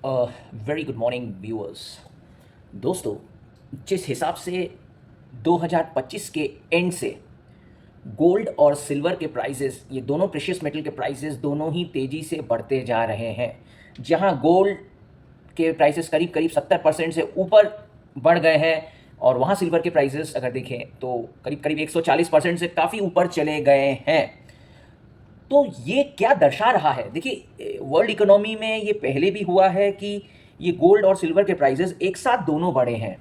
Very good morning viewers. दोस्तों, जिस हिसाब से 2025 के एंड से गोल्ड और सिल्वर के प्राइसेस, ये दोनों प्रेशियस मेटल के प्राइसेस दोनों ही तेज़ी से बढ़ते जा रहे हैं। जहां गोल्ड के प्राइसेस करीब करीब 70% से ऊपर बढ़ गए हैं और वहां सिल्वर के प्राइसेस अगर देखें तो करीब करीब 140% से काफ़ी ऊपर चले गए हैं। तो ये क्या दर्शा रहा है? देखिए, वर्ल्ड इकोनॉमी में ये पहले भी हुआ है कि ये गोल्ड और सिल्वर के प्राइसेस एक साथ दोनों बढ़े हैं।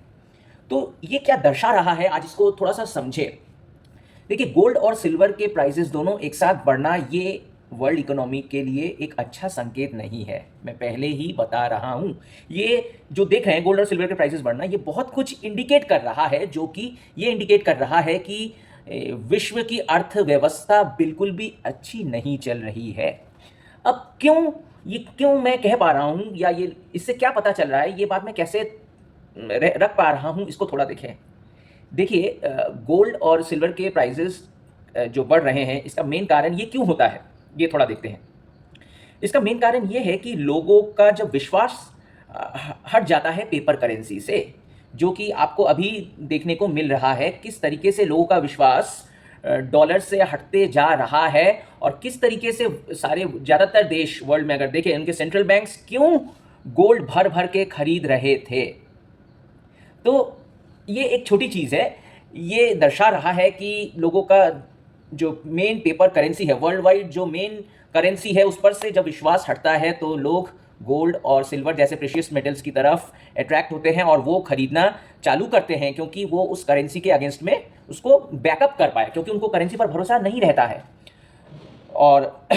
तो ये क्या दर्शा रहा है, आज इसको थोड़ा सा समझे। देखिए, गोल्ड और सिल्वर के प्राइसेस दोनों एक साथ बढ़ना ये वर्ल्ड इकोनॉमी के लिए एक अच्छा संकेत नहीं है। मैं पहले ही बता रहा हूँ, ये जो देख रहे हैं गोल्ड और सिल्वर के प्राइसेस बढ़ना, ये बहुत कुछ इंडिकेट कर रहा है, जो कि ये इंडिकेट कर रहा है कि विश्व की अर्थव्यवस्था बिल्कुल भी अच्छी नहीं चल रही है। अब क्यों मैं कह पा रहा हूँ, या ये इससे क्या पता चल रहा है, ये बात मैं कैसे रख पा रहा हूँ, इसको थोड़ा देखें। देखिए, गोल्ड और सिल्वर के प्राइसेस जो बढ़ रहे हैं, इसका मेन कारण ये क्यों होता है, ये थोड़ा देखते हैं। इसका मेन कारण ये है कि लोगों का जब विश्वास हट जाता है पेपर करेंसी से, जो कि आपको अभी देखने को मिल रहा है किस तरीके से लोगों का विश्वास डॉलर से हटते जा रहा है, और किस तरीके से सारे ज़्यादातर देश वर्ल्ड में अगर देखें, उनके सेंट्रल बैंक्स क्यों गोल्ड भर भर के खरीद रहे थे। तो ये एक छोटी चीज़ है, ये दर्शा रहा है कि लोगों का जो मेन पेपर करेंसी है, वर्ल्ड वाइड जो मेन करेंसी है, उस पर से जब विश्वास हटता है तो लोग गोल्ड और सिल्वर जैसे प्रेशियस मेटल्स की तरफ अट्रैक्ट होते हैं और वो खरीदना चालू करते हैं, क्योंकि वो उस करेंसी के अगेंस्ट में उसको बैकअप कर पाए, क्योंकि उनको करेंसी पर भरोसा नहीं रहता है। और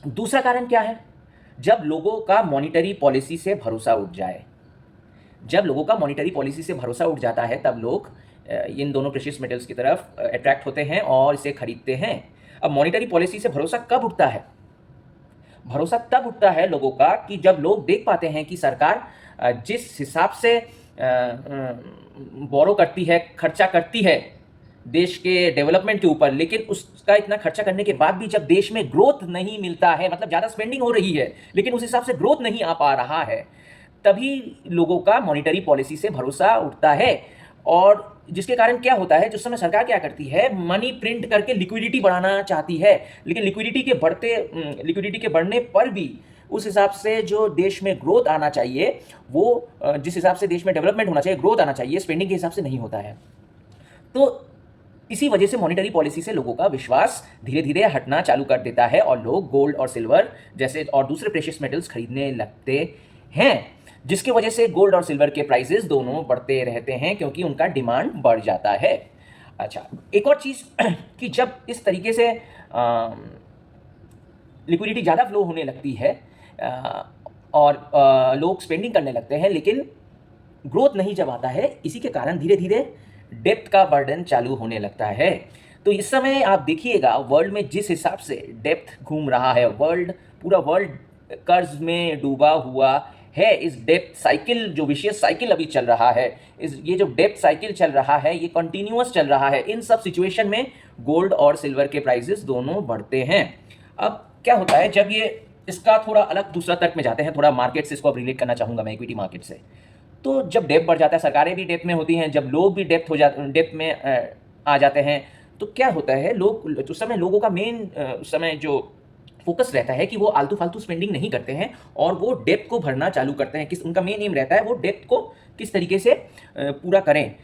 दूसरा कारण क्या है? जब लोगों का मॉनिटरी पॉलिसी से भरोसा उठ जाए, जब लोगों का मॉनिटरी पॉलिसी से भरोसा उठ जाता है, तब लोग इन दोनों प्रेशियस मेटल्स की तरफ अट्रैक्ट होते हैं और इसे खरीदते हैं। अब मॉनिटरी पॉलिसी से भरोसा कब उठता है? भरोसा तब उठता है लोगों का कि जब लोग देख पाते हैं कि सरकार जिस हिसाब से बोरो करती है, खर्चा करती है देश के डेवलपमेंट के ऊपर, लेकिन उसका इतना खर्चा करने के बाद भी जब देश में ग्रोथ नहीं मिलता है, मतलब ज़्यादा स्पेंडिंग हो रही है लेकिन उस हिसाब से ग्रोथ नहीं आ पा रहा है, तभी लोगों का मॉनिटरी पॉलिसी से भरोसा उठता है। और जिसके कारण क्या होता है, जिस समय सरकार क्या करती है, मनी प्रिंट करके लिक्विडिटी बढ़ाना चाहती है, लेकिन लिक्विडिटी के बढ़ने पर भी उस हिसाब से जो देश में ग्रोथ आना चाहिए, वो जिस हिसाब से देश में डेवलपमेंट होना चाहिए, ग्रोथ आना चाहिए, स्पेंडिंग के हिसाब से नहीं होता है। तो इसी वजह से मॉनिटरी पॉलिसी से लोगों का विश्वास धीरे धीरे हटना चालू कर देता है और लोग गोल्ड और सिल्वर जैसे और दूसरे प्रेशियस मेटल्स खरीदने लगते हैं, जिसकी वजह से गोल्ड और सिल्वर के प्राइसेस दोनों बढ़ते रहते हैं, क्योंकि उनका डिमांड बढ़ जाता है। अच्छा, एक और चीज़ कि जब इस तरीके से लिक्विडिटी ज़्यादा फ्लो होने लगती है और लोग स्पेंडिंग करने लगते हैं, लेकिन ग्रोथ नहीं जब आता है, इसी के कारण धीरे धीरे डेप्थ का बर्डन चालू होने लगता है। तो इस समय आप देखिएगा वर्ल्ड में जिस हिसाब से डेप्थ घूम रहा है, पूरा वर्ल्ड कर्ज में डूबा हुआ है। इस डेप्थ साइकिल, जो विशेष साइकिल अभी चल रहा है, ये जो डेप्थ साइकिल चल रहा है, ये कंटिन्यूअस चल रहा है। इन सब सिचुएशन में गोल्ड और सिल्वर के प्राइसेस दोनों बढ़ते हैं। अब क्या होता है, जब ये इसका थोड़ा अलग दूसरा तर्क में जाते हैं, थोड़ा मार्केट से इसको अब रिलेट करना चाहूँगा मैं, इक्विटी मार्केट से। तो जब डेप्थ बढ़ जाता है, सरकारें भी डेप्थ में होती हैं, जब लोग भी डेप्थ में आ जाते हैं, तो क्या होता है, उस समय लोगों का मेन उस समय जो फोकस रहता है कि वो आलतू फालतू स्पेंडिंग नहीं करते हैं और वो डेप्थ को भरना चालू करते हैं। उनका मेन एम रहता है वो डेप्थ को किस तरीके से पूरा करें।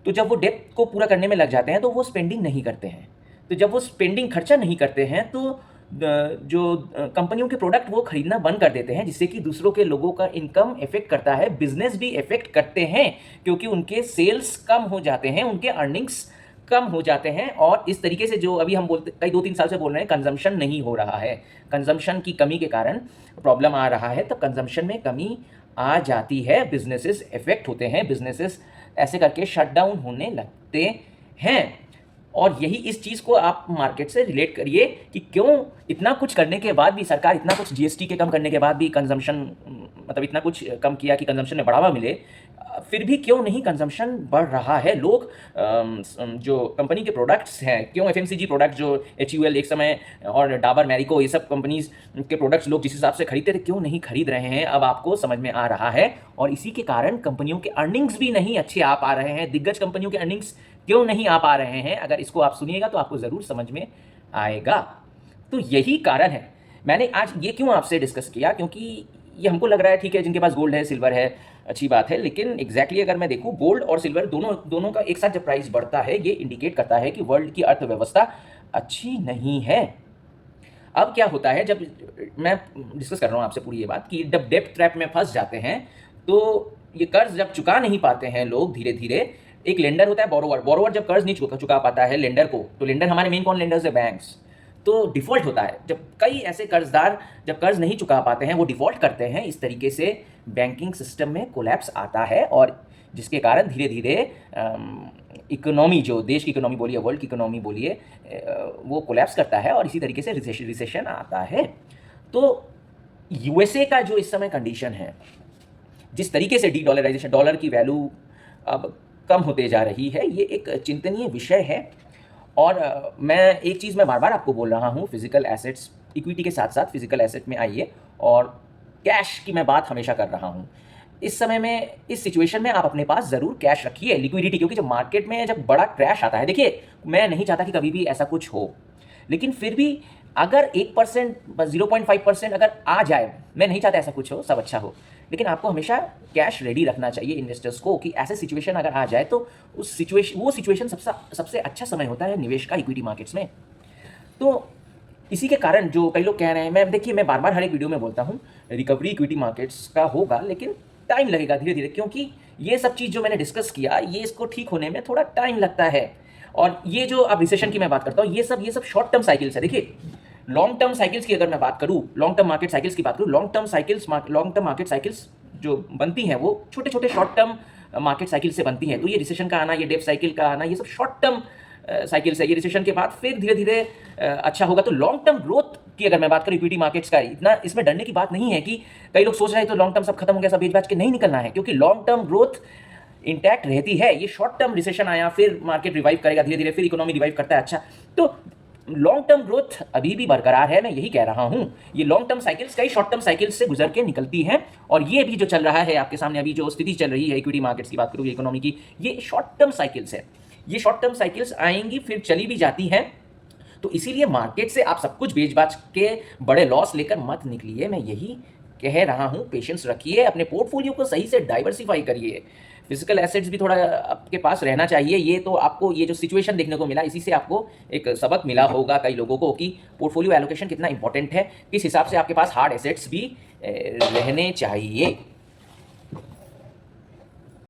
तो जब वो डेप्थ को पूरा करने में लग जाते हैं तो वो स्पेंडिंग नहीं करते हैं। तो जब वो स्पेंडिंग खर्चा नहीं करते हैं तो जो कंपनियों के प्रोडक्ट वो खरीदना बंद कर देते हैं, जिससे कि दूसरों के लोगों का इनकम इफेक्ट करता है, बिजनेस भी इफेक्ट करते हैं, क्योंकि उनके सेल्स कम हो जाते हैं, उनके अर्निंग्स कम हो जाते हैं। और इस तरीके से जो अभी हम बोलते कई 2-3 साल से बोल रहे हैं, कंजम्पशन नहीं हो रहा है, कंजम्पशन की कमी के कारण प्रॉब्लम आ रहा है, तब कंजम्पशन में कमी आ जाती है, बिजनेसेस इफेक्ट होते हैं, बिजनेसेस ऐसे करके शट डाउन होने लगते हैं। और यही इस चीज़ को आप मार्केट से रिलेट करिए कि क्यों इतना कुछ करने के बाद भी, सरकार इतना कुछ जीएसटी के कम करने के बाद भी कंजम्पशन, मतलब इतना कुछ कम किया कि कंजम्पशन में बढ़ावा मिले, फिर भी क्यों नहीं कंजम्पशन बढ़ रहा है? लोग जो कंपनी के प्रोडक्ट्स हैं, क्यों एफएमसीजी प्रोडक्ट जो एचयूएल एक समय और डाबर मैरिको ये सब कंपनीज के प्रोडक्ट्स लोग जिस हिसाब से खरीदते थे क्यों नहीं खरीद रहे हैं? अब आपको समझ में आ रहा है। और इसी के कारण कंपनियों के अर्निंग्स भी नहीं अच्छे आ पा रहे हैं। दिग्गज कंपनियों के अर्निंग्स क्यों नहीं आ पा रहे हैं? अगर इसको आप सुनिएगा तो आपको ज़रूर समझ में आएगा। तो यही कारण है। मैंने आज ये क्यों आपसे डिस्कस किया, क्योंकि ये हमको लग रहा है ठीक है जिनके पास गोल्ड है, सिल्वर है, अच्छी बात है, लेकिन एग्जैक्टली अगर मैं देखूं गोल्ड और सिल्वर दोनों का एक साथ जब प्राइस बढ़ता है ये इंडिकेट करता है कि वर्ल्ड की अर्थव्यवस्था अच्छी नहीं है। अब क्या होता है, जब मैं डिस्कस कर रहा हूँ आपसे पूरी ये बात कि जब डेब्ट ट्रैप में फंस जाते हैं तो ये कर्ज जब चुका नहीं पाते हैं लोग धीरे धीरे, एक लेंडर होता है बोरोवर जब कर्ज नहीं चुका पाता है लेंडर को, तो लेंडर हमारे मेन कौन लेंडर्स है? बैंक्स। तो डिफ़ॉल्ट होता है जब कई ऐसे कर्जदार जब कर्ज नहीं चुका पाते हैं वो डिफ़ॉल्ट करते हैं, इस तरीके से बैंकिंग सिस्टम में कोलैप्स आता है और जिसके कारण धीरे धीरे इकोनॉमी, जो देश की इकोनॉमी बोलिए, वर्ल्ड की इकोनॉमी बोलिए, वो कोलैप्स करता है और इसी तरीके से रिसेशन आता है। तो यूएसए का जो इस समय कंडीशन है, जिस तरीके से डॉलराइजेशन, डॉलर की वैल्यू अब कम होते जा रही है, ये एक चिंतनीय विषय है। और मैं एक चीज़ मैं बार बार आपको बोल रहा हूँ, फिजिकल एसेट्स, इक्विटी के साथ साथ फिजिकल एसेट में आइए, और कैश की मैं बात हमेशा कर रहा हूँ। इस समय में, इस सिचुएशन में आप अपने पास ज़रूर कैश रखिए, लिक्विडिटी, क्योंकि जब मार्केट में जब बड़ा क्रैश आता है, देखिए मैं नहीं चाहता कि कभी भी ऐसा कुछ हो, लेकिन फिर भी अगर 1%, 0.5% अगर आ जाए, मैं नहीं चाहता ऐसा कुछ हो, सब अच्छा हो, लेकिन आपको हमेशा कैश रेडी रखना चाहिए इन्वेस्टर्स को कि ऐसे सिचुएशन अगर आ जाए तो वो सिचुएशन सबसे अच्छा समय होता है निवेश का इक्विटी मार्केट्स में। तो इसी के कारण जो कई लोग कह रहे हैं, मैं बार बार हर एक वीडियो में बोलता हूँ, रिकवरी इक्विटी मार्केट्स का होगा लेकिन टाइम लगेगा धीरे धीरे, क्योंकि ये सब चीज़ जो मैंने डिस्कस किया ये इसको ठीक होने में थोड़ा टाइम लगता है। और ये जो अब रिसेशन की मैं बात करता हूँ, ये सब शॉर्ट टर्म साइकिल्स है। देखिए लॉन्ग टर्म साइकिल्स की अगर मैं बात करूँ, लॉन्ग टर्म मार्केट साइकिल्स की बात करूँ, लॉन्ग टर्म मार्केट साइकिल्स जो बनती हैं वो छोटे छोटे शॉर्ट टर्म मार्केट साइकिल से बनती हैं। तो ये रिसेशन का आना, ये डेप साइकिल का आना, ये सब शॉर्ट टर्म साइकिल्स है। ये रिसेशन के बाद फिर धीरे धीरे अच्छा होगा। तो लॉन्ग टर्म ग्रोथ की अगर मैं बात करूँ इक्विटी मार्केट्स का, इतना इसमें डरने की बात नहीं है कि कई लोग सोच रहे हैं तो लॉन्ग टर्म सब खत्म हो गया, सब बेच बाच के नहीं निकलना है, क्योंकि लॉन्ग टर्म ग्रोथ इंटैक्ट रहती है। ये शॉर्ट टर्म रिसेशन आया, फिर मार्केट रिवाइव करेगा धीरे धीरे, फिर इकोनॉमी रिवाइव करता है, अच्छा, तो लॉन्ग टर्म ग्रोथ अभी भी बरकरार है, मैं यही कह रहा हूं। ये लॉन्ग टर्म साइकिल्स कई शॉर्ट टर्म साइकिल्स से गुजर के निकलती हैं, और ये भी जो चल रहा है आपके सामने, अभी जो स्थिति चल रही है इक्विटी मार्केट्स की बात करूँ, इकोनॉमी की, ये शॉर्ट टर्म साइकिल्स है। ये शॉर्ट टर्म साइकिल्स आएंगी फिर चली भी जाती हैं। तो इसीलिए मार्केट से आप सब कुछ बेच बाच के बड़े लॉस लेकर मत निकलिए, मैं यही कह रहा हूं। पेशेंस रखिए, अपने पोर्टफोलियो को सही से डाइवर्सिफाई करिए, फिजिकल एसेट्स भी थोड़ा आपके पास रहना चाहिए। ये तो आपको ये जो सिचुएशन देखने को मिला, इसी से आपको एक सबक मिला होगा कई लोगों को कि पोर्टफोलियो एलोकेशन कितना इंपॉर्टेंट है, किस हिसाब से आपके पास हार्ड एसेट्स भी रहने चाहिए।